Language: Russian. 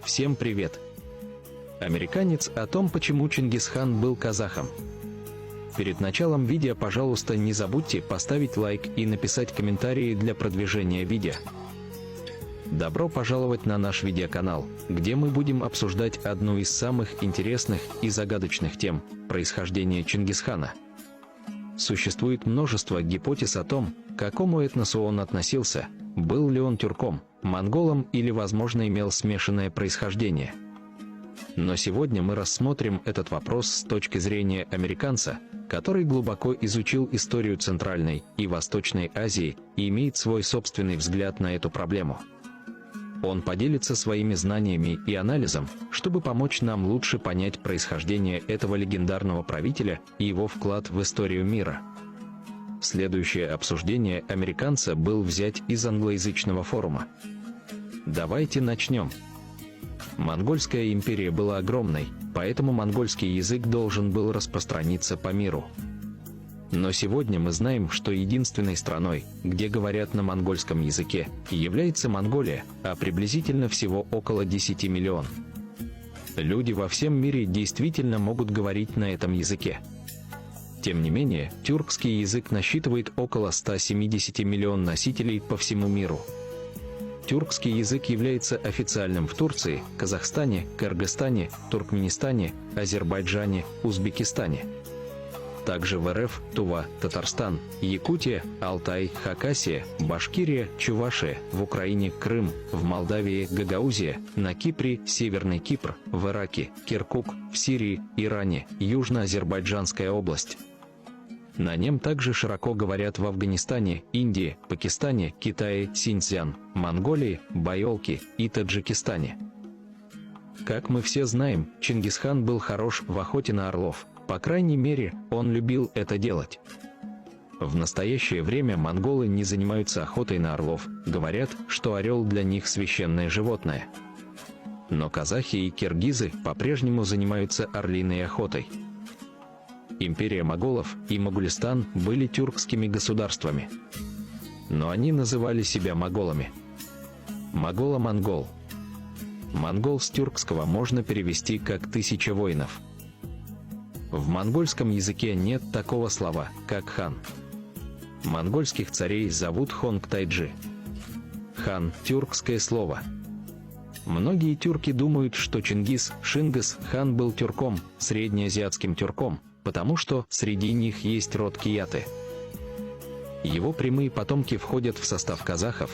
Всем привет! Американец о том, почему Чингисхан был казахом. Перед началом видео, пожалуйста, не забудьте поставить лайк и написать комментарии для продвижения видео. Добро пожаловать на наш видеоканал, где мы будем обсуждать одну из самых интересных и загадочных тем – происхождение Чингисхана. Существует множество гипотез о том, к какому этносу он относился, был ли он тюрком, монголом или, возможно, имел смешанное происхождение. Но сегодня мы рассмотрим этот вопрос с точки зрения американца, который глубоко изучил историю Центральной и Восточной Азии и имеет свой собственный взгляд на эту проблему. Он поделится своими знаниями и анализом, чтобы помочь нам лучше понять происхождение этого легендарного правителя и его вклад в историю мира. Следующее обсуждение американца был взять из англоязычного форума. Давайте начнем. Монгольская империя была огромной, поэтому монгольский язык должен был распространиться по миру. Но сегодня мы знаем, что единственной страной, где говорят на монгольском языке, является Монголия, а приблизительно всего около 10 миллионов. Люди во всем мире действительно могут говорить на этом языке. Тем не менее, тюркский язык насчитывает около 170 миллионов носителей по всему миру. Тюркский язык является официальным в Турции, Казахстане, Кыргызстане, Туркменистане, Азербайджане, Узбекистане. Также в РФ, Тува, Татарстан, Якутия, Алтай, Хакасия, Башкирия, Чувашия, в Украине Крым, в Молдавии Гагаузия, на Кипре Северный Кипр, в Ираке Киркук, в Сирии, Иране, Южно-Азербайджанская область. На нем также широко говорят в Афганистане, Индии, Пакистане, Китае, Синьцзян, Монголии, Байолке и Таджикистане. Как мы все знаем, Чингисхан был хорош в охоте на орлов. По крайней мере, он любил это делать. В настоящее время монголы не занимаются охотой на орлов, говорят, что орел для них священное животное. Но казахи и киргизы по-прежнему занимаются орлиной охотой. Империя моголов и Моголистан были тюркскими государствами. Но они называли себя моголами. Могола-монгол. Монгол с тюркского можно перевести как «тысяча воинов». В монгольском языке нет такого слова, как хан. Монгольских царей зовут Хонг-Тайджи. Хан – тюркское слово. Многие тюрки думают, что Чингис-хан был тюрком, среднеазиатским тюрком, потому что среди них есть род Кияты. Его прямые потомки входят в состав казахов,